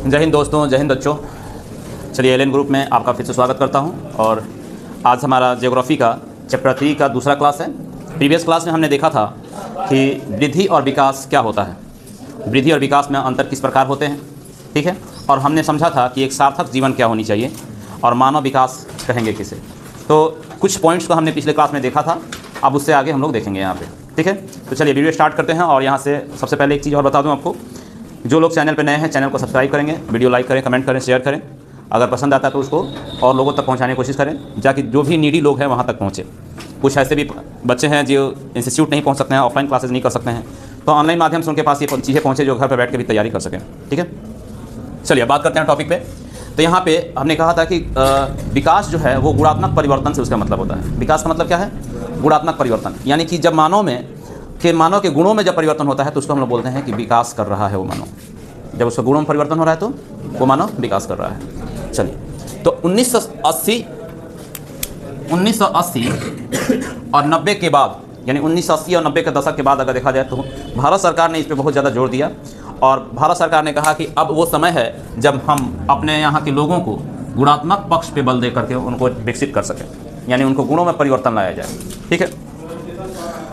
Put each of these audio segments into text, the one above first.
जय हिंद दोस्तों, जय हिंद बच्चों। चलिए एल एन ग्रुप में आपका फिर से स्वागत करता हूं। और आज हमारा ज्योग्राफी का चैप्टर 3 का दूसरा क्लास है। प्रीवियस क्लास में हमने देखा था कि वृद्धि और विकास क्या होता है, वृद्धि और विकास में अंतर किस प्रकार होते हैं, ठीक है। और हमने समझा था कि एक सार्थक जीवन क्या होनी चाहिए और मानव विकास कहेंगे किसे। तो कुछ पॉइंट्स को हमने पिछले क्लास में देखा था, अब उससे आगे हम लोग देखेंगे यहाँ पे, ठीक है। तो चलिए वीडियो स्टार्ट करते हैं। और यहाँ से सबसे पहले एक चीज़ और बता दूँ आपको, जो लोग चैनल पे नए हैं चैनल को सब्सक्राइब करेंगे, वीडियो लाइक करें, कमेंट करें, शेयर करें। अगर पसंद आता है तो उसको और लोगों तक पहुंचाने की कोशिश करें, जाकि जो भी नीडी लोग हैं वहां तक पहुंचे। कुछ ऐसे भी बच्चे हैं जो इंस्टीट्यूट नहीं पहुंच सकते हैं, ऑफलाइन क्लासेस नहीं कर सकते हैं, तो ऑनलाइन माध्यम से उनके पास ये चीज़ें पहुँचे जो घर पर बैठ के भी तैयारी कर सकें, ठीक है। चलिए बात करते हैं टॉपिक पे। तो यहाँ पे हमने कहा था कि विकास जो है वो गुणात्मक परिवर्तन से उसका मतलब होता है। विकास का मतलब क्या है? गुणात्मक परिवर्तन, यानी कि जब मानव के गुणों में जब परिवर्तन होता है तो उसको हम लोग बोलते हैं कि विकास कर रहा है वो मानव। जब उसके गुणों में परिवर्तन हो रहा है तो वो मानव विकास कर रहा है। चलिए, तो 1980 और 90 के बाद, यानी 1980 और 90 के दशक के बाद अगर देखा जाए तो भारत सरकार ने इस पर बहुत ज़्यादा जोर दिया। और भारत सरकार ने कहा कि अब वो समय है जब हम अपने यहाँ के लोगों को गुणात्मक पक्ष पे बल दे करके उनको विकसित कर सकें, यानी उनको गुणों में परिवर्तन लाया जाए, ठीक है।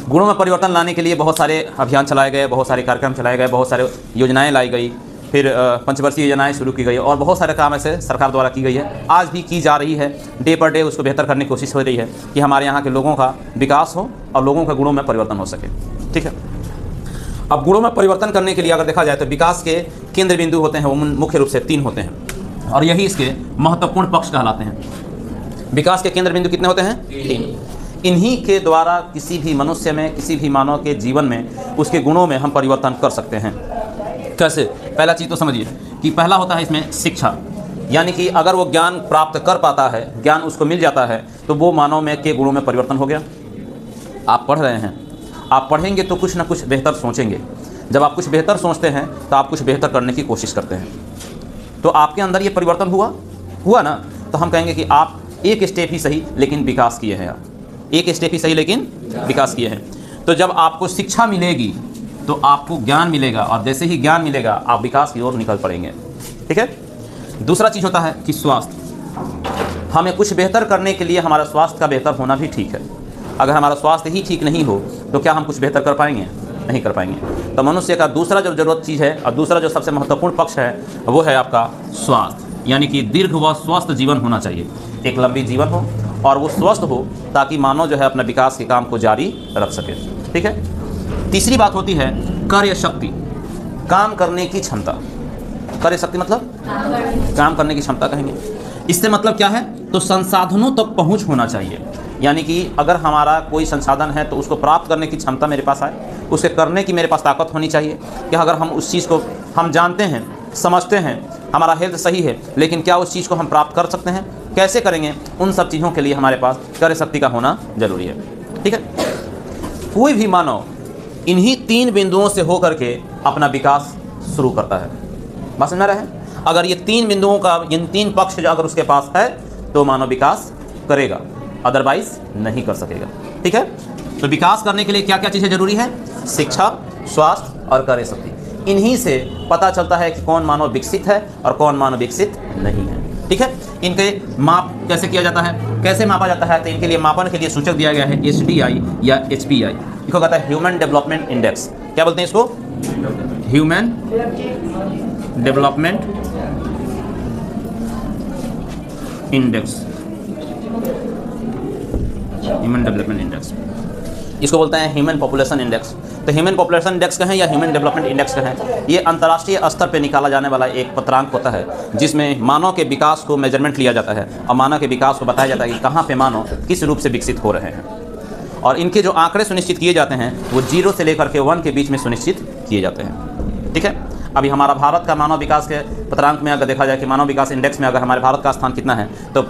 गुणों में परिवर्तन लाने के लिए बहुत सारे अभियान चलाए गए, बहुत सारे कार्यक्रम चलाए गए, बहुत सारे योजनाएं लाई गई, फिर पंचवर्षीय योजनाएं शुरू की गई और बहुत सारे काम ऐसे सरकार द्वारा की गई है, आज भी की जा रही है। डे पर डे उसको बेहतर करने की कोशिश हो रही है कि हमारे यहाँ के लोगों का विकास हो और लोगों के गुणों में परिवर्तन हो सके, ठीक है। अब गुणों में परिवर्तन करने के लिए अगर देखा जाए तो विकास के केंद्र बिंदु होते हैं वो मुख्य रूप से 3 होते हैं और यही इसके महत्वपूर्ण पक्ष कहलाते हैं। विकास के केंद्र बिंदु कितने होते हैं? 3। इन्हीं के द्वारा किसी भी मनुष्य में, किसी भी मानव के जीवन में, उसके गुणों में हम परिवर्तन कर सकते हैं। कैसे? पहला चीज़ तो समझिए कि पहला होता है इसमें शिक्षा, यानी कि अगर वो ज्ञान प्राप्त कर पाता है, ज्ञान उसको मिल जाता है, तो वो मानव में के गुणों में परिवर्तन हो गया। आप पढ़ रहे हैं, आप पढ़ेंगे तो कुछ ना कुछ बेहतर सोचेंगे। जब आप कुछ बेहतर सोचते हैं तो आप कुछ बेहतर करने की कोशिश करते हैं, तो आपके अंदर ये परिवर्तन हुआ ना, तो हम कहेंगे कि आप एक स्टेप ही सही लेकिन विकास किए हैं। आप एक स्टेप ही सही लेकिन विकास किए हैं। तो जब आपको शिक्षा मिलेगी तो आपको ज्ञान मिलेगा और जैसे ही ज्ञान मिलेगा आप विकास की ओर निकल पड़ेंगे, ठीक है। दूसरा चीज़ होता है कि स्वास्थ्य। हमें कुछ बेहतर करने के लिए हमारा स्वास्थ्य का बेहतर होना भी ठीक है। अगर हमारा स्वास्थ्य ही ठीक नहीं हो तो क्या हम कुछ बेहतर कर पाएंगे? नहीं कर पाएंगे। तो मनुष्य का दूसरा जो जरूरत चीज़ है और दूसरा जो सबसे महत्वपूर्ण पक्ष है वो है आपका स्वास्थ्य, यानी कि दीर्घ व स्वस्थ जीवन होना चाहिए। एक लंबी जीवन हो और वो स्वस्थ हो ताकि मानव जो है अपने विकास के काम को जारी रख सके, ठीक है। तीसरी बात होती है कार्य शक्ति, काम करने की क्षमता। कार्य शक्ति मतलब काम करने की क्षमता कहेंगे। इससे मतलब क्या है? तो संसाधनों तक पहुंच होना चाहिए, यानी कि अगर हमारा कोई संसाधन है तो उसको प्राप्त करने की क्षमता मेरे पास आए, उसे करने की मेरे पास ताकत होनी चाहिए कि अगर हम उस चीज़ को हम जानते हैं, समझते हैं, हमारा हेल्थ सही है, लेकिन क्या उस चीज़ को हम प्राप्त कर सकते हैं? कैसे करेंगे? उन सब चीज़ों के लिए हमारे पास कार्य शक्ति का होना जरूरी है, ठीक है। कोई भी मानव इन्हीं 3 बिंदुओं से होकर के अपना विकास शुरू करता है। बात समझ में आ रहा है? अगर ये 3 बिंदुओं का, इन 3 पक्ष जो अगर उसके पास है तो मानव विकास करेगा, अदरवाइज नहीं कर सकेगा, ठीक है। तो विकास करने के लिए क्या क्या चीज़ें जरूरी है? शिक्षा, स्वास्थ्य और कार्य शक्ति। इन्हीं से पता चलता है कि कौन मानव विकसित है और कौन मानव विकसित नहीं है, ठीक है। इनके माप कैसे किया जाता है, कैसे मापा जाता है? तो इनके लिए मापन के लिए सूचक दिया गया है HDI या HPI। इसको कहता है ह्यूमन डेवलपमेंट इंडेक्स। क्या बोलते हैं इसको? Human development index, human development index. इसको बोलते हैं ह्यूमन पॉपुलेशन इंडेक्स। तो ह्यूमन पॉपुलेशन इंडेक्स कहें या ह्यूमन डेवलपमेंट इंडेक्स कहें, ये अंतर्राष्ट्रीय स्तर पर निकाला जाने वाला एक पत्रांक होता है जिसमें मानव के विकास को मेजरमेंट लिया जाता है और मानव के विकास को बताया जाता है कि कहाँ पे मानव किस रूप से विकसित हो रहे हैं। और इनके जो आंकड़े सुनिश्चित किए जाते हैं वो 0 से लेकर के 1 के बीच में सुनिश्चित किए जाते हैं, ठीक है। अभी हमारा भारत का मानव विकास के पत्रांक में अगर देखा जाए कि मानव विकास इंडेक्स में अगर हमारे भारत का स्थान कितना है, तो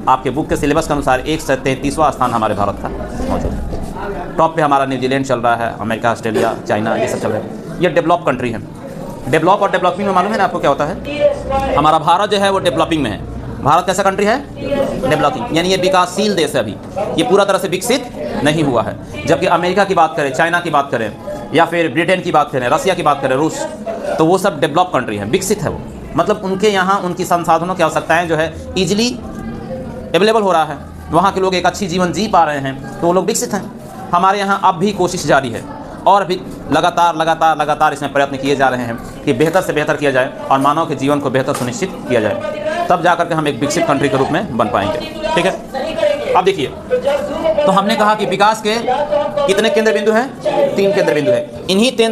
आपके बुक के सिलेबस के अनुसार 133वां स्थान हमारे भारत का मौजूद है। टॉप पे हमारा न्यूजीलैंड चल रहा है, अमेरिका, ऑस्ट्रेलिया, चाइना, ये सब चल रहा है। ये डेवलप कंट्री है। डेवलप और डेवलपिंग में मालूम है ना आपको क्या होता है? हमारा भारत जो है वो डेवलपिंग में है। भारत कैसा कंट्री है? डेवलपिंग, यानी ये विकासशील देश है। अभी ये पूरा तरह से विकसित नहीं हुआ है। जबकि अमेरिका की बात करें, चाइना की बात करें, या फिर ब्रिटेन की बात करें, रसिया की बात करें, रूस, तो वो सब डेवलप कंट्री है, विकसित है वो, मतलब उनके यहाँ उनकी संसाधनों की आवश्यकताएँ जो है ईजिली अवेलेबल हो रहा है, वहाँ के लोग एक अच्छी जीवन जी पा रहे हैं, तो वो लोग विकसित हैं। हमारे यहाँ अब भी कोशिश जारी है और अभी लगातार इसमें प्रयत्न किए जा रहे हैं कि बेहतर से बेहतर किया जाए और मानव के जीवन को बेहतर सुनिश्चित किया जाए, तब जाकर के हम एक विकसित कंट्री के रूप में बन पाएंगे। ठीक है, अब देखिए, तो हमने कहा कि विकास के कितने केंद्र बिंदु हैं? 3 केंद्र बिंदु हैं। इन्हीं 3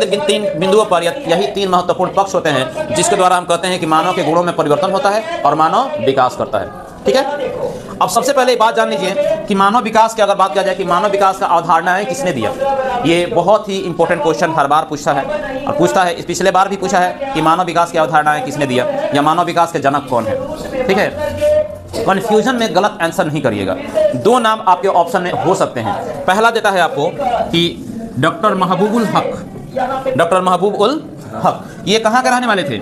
बिंदुओं पर यही 3 महत्वपूर्ण पक्ष होते हैं जिसके द्वारा हम कहते हैं कि मानव के गुणों में परिवर्तन होता है और मानव विकास करता है। ठीक है, अब सबसे पहले बात जान लीजिए कि मानव विकास की अगर बात किया जाए कि मानव विकास का अवधारणाएं किसने दिया। ये बहुत ही इंपॉर्टेंट क्वेश्चन हर बार पूछता है और पूछता है, पिछले बार भी पूछा है कि मानव विकास की अवधारणाएं किसने दिया या मानव विकास के जनक कौन है। ठीक है, कन्फ्यूजन में गलत आंसर नहीं करिएगा। 2 नाम आपके ऑप्शन में हो सकते हैं। पहला देता है आपको कि डॉक्टर महबूबुल हक। डॉक्टर महबूबुल हक ये कहाँ के रहने वाले थे?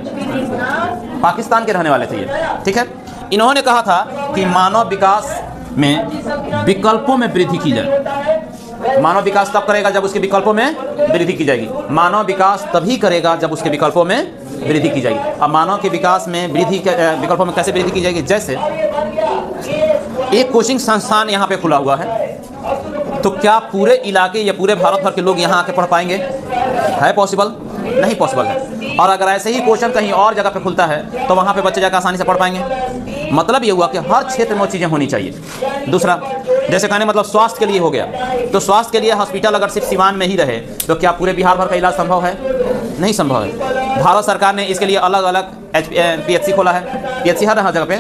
पाकिस्तान के रहने वाले थे ये। ठीक है, इन्होंने कहा था कि मानव विकास में विकल्पों में वृद्धि की जाए। मानव विकास तब करेगा जब उसके विकल्पों में वृद्धि की जाएगी। मानव विकास तभी करेगा जब उसके विकल्पों में वृद्धि की जाएगी। अब मानव के विकास में वृद्धि विकल्पों में कैसे वृद्धि की जाएगी? जैसे एक कोचिंग संस्थान यहाँ पे खुला हुआ है, तो क्या पूरे इलाके या पूरे भारत भर के लोग यहाँ आके पढ़ पाएंगे? है पॉसिबल? नहीं पॉसिबल है। और अगर ऐसे ही क्वेश्चन कहीं और जगह पे खुलता है तो वहाँ पे बच्चे जाकर आसानी से पढ़ पाएंगे। मतलब ये हुआ कि हर क्षेत्र में वो चीज़ें होनी चाहिए। दूसरा, जैसे कहने मतलब स्वास्थ्य के लिए हो गया, तो स्वास्थ्य के लिए हॉस्पिटल अगर सिर्फ सिवान में ही रहे तो क्या पूरे बिहार भर का इलाज संभव है? नहीं संभव है। भारत सरकार ने इसके लिए अलग अलग PHC खोला है। PHC हर जगह पे,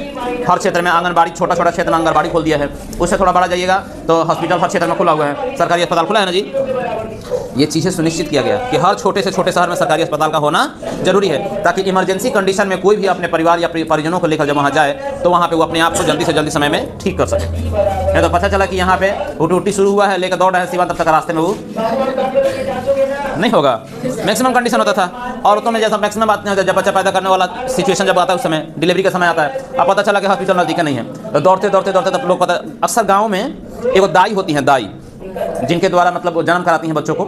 हर क्षेत्र में आंगनबाड़ी, छोटा क्षेत्र में आंगनबाड़ी खोल दिया है। उससे थोड़ा बड़ा जाइएगा तो हॉस्पिटल हर क्षेत्र में खुला हुआ है, सरकारी अस्पताल खुला है ना जी। ये चीज़ें सुनिश्चित किया गया कि हर छोटे से छोटे शहर में सरकारी अस्पताल का होना जरूरी है, ताकि इमरजेंसी कंडीशन में कोई भी अपने परिवार या परिजनों को लेकर जब वहाँ जाए तो वहाँ पे वो अपने आप को जल्दी से जल्दी समय में ठीक कर सके। नहीं तो पता चला कि यहाँ पे हुटी शुरू हुआ है, लेकर दौड़ रहे हैं सिवान, तब तक रास्ते में वो नहीं होगा। मैक्सिमम कंडीशन होता था औरतों में, जैसा मैक्सिमम बात नहीं होता, जब बच्चा पैदा करने वाला सिचुएशन जब आता है उस समय डिलीवरी का समय आता है, अब पता चला कि हॉस्पिटल नजदीक नहीं है, तो दौड़ते तब लोग पता, अक्सर गाँव में एक दाई होती हैं, दाई जिनके द्वारा मतलब वो जन्म कराती हैं बच्चों को।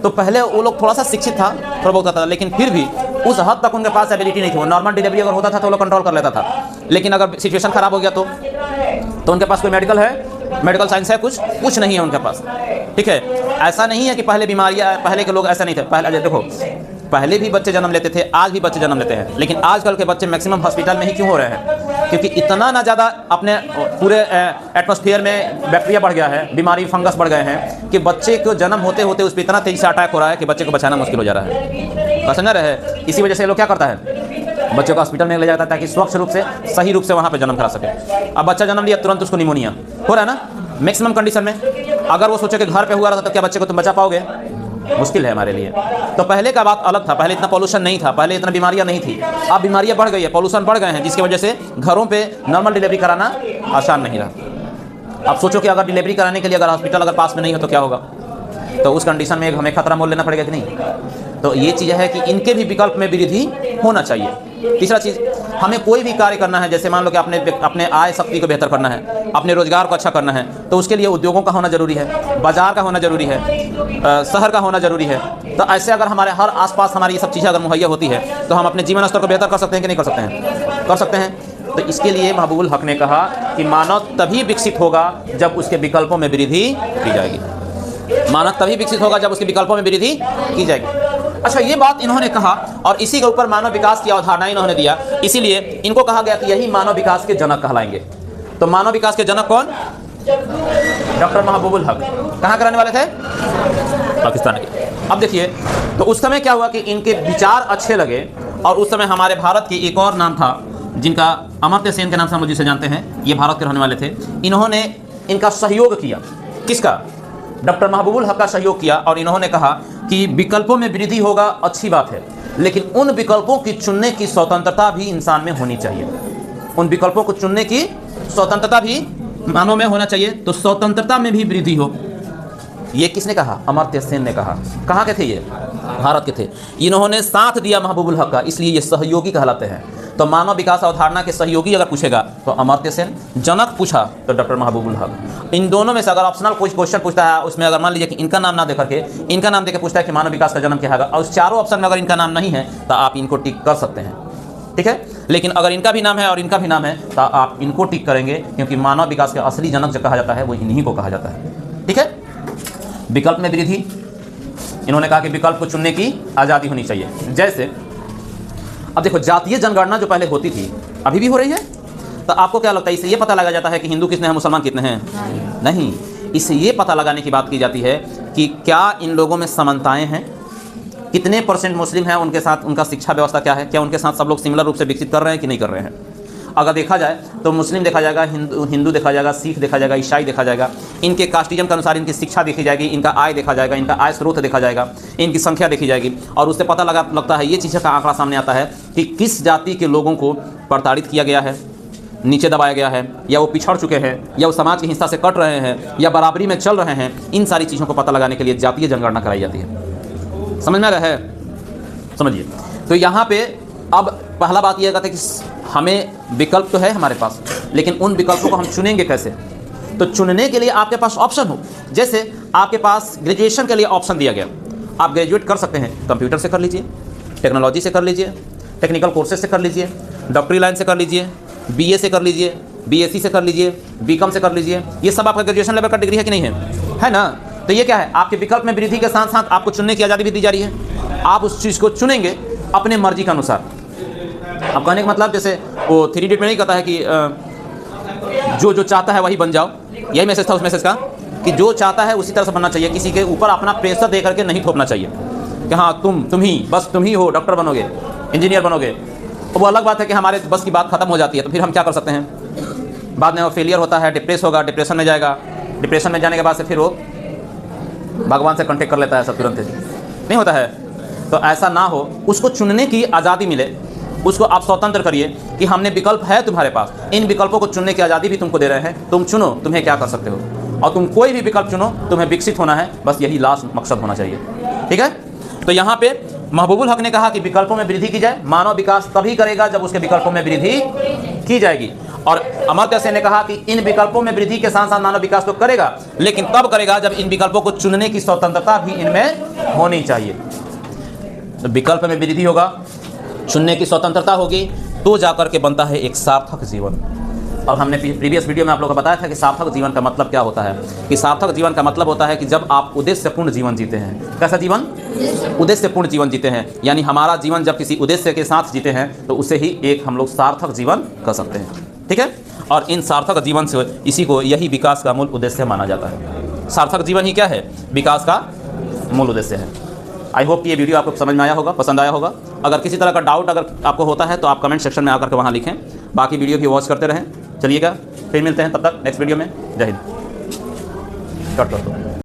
तो पहले वो लोग थोड़ा सा शिक्षित था, थोड़ा बहुत था, लेकिन फिर भी उस हद तक उनके पास एबिलिटी नहीं थी। वो नॉर्मल डिलीवरी अगर होता था तो वो लोग कंट्रोल कर लेता था, लेकिन अगर सिचुएशन खराब हो गया तो उनके पास कोई मेडिकल है, मेडिकल साइंस है, कुछ नहीं है उनके पास। ठीक है, ऐसा नहीं है कि पहले बीमारियां, पहले के लोग ऐसा नहीं थे। पहले देखो, पहले भी बच्चे जन्म लेते थे, आज भी बच्चे जन्म लेते हैं, लेकिन आजकल के बच्चे मैक्सिमम हॉस्पिटल में ही क्यों हो रहे हैं? क्योंकि इतना ना ज़्यादा अपने पूरे एटमॉस्फेयर में बैक्टीरिया बढ़ गया है, बीमारी फंगस बढ़ गए हैं कि बच्चे को जन्म होते होते उस पर इतना तेजी से अटैक हो रहा है कि बच्चे को बचाना मुश्किल हो जा रहा है। पसंद रहे, इसी वजह से लोग क्या करता है, बच्चे को हॉस्पिटल में ले जाता है ताकि स्वच्छ रूप से, सही रूप से वहाँ पे जन्म करा सके। अब बच्चा जन्म लिया, तुरंत उसको निमोनिया हो रहा है ना मैक्सिमम कंडीशन में। अगर वो सोचे कि घर पे हुआ रहा था तो क्या बच्चे को तुम बचा पाओगे? मुश्किल है हमारे लिए। तो पहले का बात अलग था, पहले इतना पॉल्यूशन नहीं था, पहले इतना बीमारियां नहीं थी। अब बीमारियां बढ़ गई है, पॉल्यूशन बढ़ गए हैं, जिसकी वजह से घरों पे नॉर्मल डिलीवरी कराना आसान नहीं रहा। अब सोचो कि अगर डिलीवरी कराने के लिए अगर हॉस्पिटल अगर पास में नहीं हो तो क्या होगा? तो उस कंडीशन में हमें खतरा मोल लेना पड़ेगा कि नहीं? तो ये चीज़ है कि इनके भी विकल्प में वृद्धि होना चाहिए। तीसरा चीज़, हमें कोई भी कार्य करना है, जैसे मान लो कि अपने आय शक्ति को बेहतर करना है, अपने रोजगार को अच्छा करना है, तो उसके लिए उद्योगों का होना जरूरी है, बाजार का होना जरूरी है, शहर का होना जरूरी है। तो ऐसे अगर हमारे हर आसपास हमारी ये सब चीज़ें अगर मुहैया होती है तो हम अपने जीवन स्तर को बेहतर कर सकते हैं कि नहीं कर सकते हैं? कर सकते हैं। तो इसके लिए महबूबुल हक ने कहा कि मानव तभी विकसित होगा जब उसके विकल्पों में वृद्धि की जाएगी। मानव तभी विकसित होगा जब उसके विकल्पों में वृद्धि की जाएगी। अच्छा, ये बात इन्होंने कहा और इसी के ऊपर मानव विकास की अवधारणा इन्होंने दिया, इसीलिए इनको कहा गया कि यही मानव विकास के जनक कहलाएंगे। तो मानव विकास के जनक कौन? डॉक्टर महबूबुल हक। कहाँ के रहने वाले थे? पाकिस्तान के। अब देखिए, तो उस समय क्या हुआ कि इनके विचार अच्छे लगे और उस समय हमारे भारत की एक और नाम था जिनका अमर्त्य सेन के नाम से हम लोग जिसे जानते हैं, ये भारत के रहने वाले थे। इन्होंने इनका सहयोग किया। किसका? डॉक्टर महबूबुल हक का सहयोग किया और इन्होंने कहा कि विकल्पों में वृद्धि होगा, अच्छी बात है, लेकिन उन विकल्पों की चुनने की स्वतंत्रता भी इंसान में होनी चाहिए। उन विकल्पों को चुनने की स्वतंत्रता भी मानव में होना चाहिए, तो स्वतंत्रता में भी वृद्धि हो। ये किसने कहा? अमर्त्य सेन ने कहा। कहाँ के थे ये? भारत के थे। इन्होंने साथ दिया महबूबुल हक का, इसलिए ये सहयोगी कहलाते हैं। तो मानव विकास अवधारणा के सहयोगी अगर पूछेगा तो अमर्त्य सेन, जनक पूछा तो डॉक्टर महबूबुल हक। इन दोनों में से अगर ऑप्शनल कोई क्वेश्चन पूछता है, उसमें अगर मान लीजिए कि इनका नाम ना देकर के इनका नाम देकर पूछता है कि मानव विकास का जन्म क्या है, और उस चारों ऑप्शन में अगर इनका नाम नहीं है तो आप इनको टिक कर सकते हैं। ठीक है। लेकिन अगर इनका भी नाम है और इनका भी नाम है तो आप इनको टिक करेंगे, क्योंकि मानव विकास के असली जनक जो कहा जाता है वो इन्हीं को कहा जाता है, ठीक है। विकल्प में वृद्धि, इन्होंने कहा कि विकल्प को चुनने की आज़ादी होनी चाहिए। जैसे अब देखो, जातीय जनगणना जो पहले होती थी अभी भी हो रही है, तो आपको क्या लगता है इससे ये पता लगा जाता है कि हिंदू कितने हैं, मुसलमान कितने हैं? नहीं, इससे ये पता लगाने की बात की जाती है कि क्या इन लोगों में समानताएं हैं, कितने % मुस्लिम हैं, उनके साथ उनका शिक्षा व्यवस्था क्या है, क्या उनके साथ सब लोग सिमिलर रूप से विकसित कर रहे हैं कि नहीं कर रहे हैं। अगर देखा जाए तो मुस्लिम देखा जाएगा, हिंदू देखा जाएगा, सिख देखा जाएगा, ईसाई देखा जाएगा, इनके कास्टिज्म के अनुसार इनकी शिक्षा देखी जाएगी, इनका आय देखा जाएगा, इनका आय स्रोत देखा जाएगा, इनकी संख्या देखी जाएगी, और उससे पता लगता है, ये चीज़ का आंकड़ा सामने आता है कि किस जाति के लोगों को प्रताड़ित किया गया है, नीचे दबाया गया है, या वो पिछड़ चुके हैं, या वो समाज के हिस्सा से कट रहे हैं, या बराबरी में चल रहे हैं। इन सारी चीज़ों को पता लगाने के लिए जातीय जनगणना कराई जाती है। समझ में आ रहा है? समझिए। तो यहाँ पे अब पहला बात यह कहते हैं कि हमें विकल्प तो है हमारे पास, लेकिन उन विकल्पों को हम चुनेंगे कैसे? तो चुनने के लिए आपके पास ऑप्शन हो। जैसे आपके पास ग्रेजुएशन के लिए ऑप्शन दिया गया, आप ग्रेजुएट कर सकते हैं, कंप्यूटर से कर लीजिए, टेक्नोलॉजी से कर लीजिए, टेक्निकल कोर्सेज से कर लीजिए, डॉक्टरी लाइन से कर लीजिए, BA से कर लीजिए, BSc से कर लीजिए, BCom से कर लीजिए। ये सब आपका ग्रेजुएशन लेवल का डिग्री है कि नहीं है? है ना? तो ये क्या है, आपके विकल्प में वृद्धि के साथ साथ आपको चुनने की आज़ादी भी दी जा रही है। आप उस चीज़ को चुनेंगे अपने मर्जी के अनुसार। अब कहने का मतलब जैसे वो 3 इडियट में नहीं कहता है कि जो चाहता है वही बन जाओ, यही मैसेज था उस मैसेज का, कि जो चाहता है उसी तरह से बनना चाहिए, किसी के ऊपर अपना प्रेशर दे करके नहीं थोपना चाहिए कि हाँ तुम ही हो, डॉक्टर बनोगे, इंजीनियर बनोगे। तो वो अलग बात है कि हमारे बस की बात खत्म हो जाती है, तो फिर हम क्या कर सकते हैं? बाद में वो फेलियर होता है, डिप्रेस होगा, डिप्रेशन में जाएगा, डिप्रेशन में जाने के बाद से फिर वो भगवान से कॉन्टेक्ट कर लेता है सब तुरंत, नहीं होता है। तो ऐसा ना हो, उसको चुनने की आज़ादी मिले, उसको आप स्वतंत्र करिए कि हमने विकल्प है तुम्हारे पास, इन विकल्पों को चुनने की आज़ादी भी तुमको दे रहे हैं, तुम चुनो तुम्हें क्या कर सकते हो, और तुम कोई भी विकल्प चुनो, तुम्हें विकसित होना है, बस यही लास्ट मकसद होना चाहिए, ठीक है। तो यहाँ पे महबूबुल हक ने कहा कि विकल्पों में वृद्धि की जाए, मानव विकास तभी करेगा जब उसके विकल्पों में वृद्धि की जाएगी। और अमर्त्य सेन ने कहा कि इन विकल्पों में वृद्धि के साथ साथ मानव विकास तो करेगा, लेकिन तब करेगा जब इन विकल्पों को चुनने की स्वतंत्रता भी इनमें होनी चाहिए। तो विकल्प में वृद्धि होगा, चुनने की स्वतंत्रता होगी, तो जाकर के बनता है एक सार्थक जीवन। और हमने प्रीवियस वीडियो में आप लोगों को बताया था कि सार्थक जीवन का मतलब क्या होता है। कि सार्थक जीवन का मतलब होता है कि जब आप उद्देश्यपूर्ण जीवन जीते हैं। कैसा जीवन? उद्देश्यपूर्ण जीवन जीते हैं, यानी हमारा जीवन जब किसी उद्देश्य के साथ जीते हैं तो उसे ही एक हम लोग सार्थक जीवन कह सकते हैं, ठीक है। और इन सार्थक जीवन से इसी को यही विकास का मूल उद्देश्य माना जाता है। सार्थक जीवन ही क्या है? विकास का मूल उद्देश्य है। आई होप कि ये वीडियो आपको समझ में आया होगा, पसंद आया होगा। अगर किसी तरह का डाउट अगर आपको होता है तो आप कमेंट सेक्शन में आकर के वहाँ लिखें। बाकी वीडियो भी वॉच करते रहें। चलिएगा, फिर मिलते हैं, तब तक नेक्स्ट वीडियो में। जय हिंद। कट कर दो।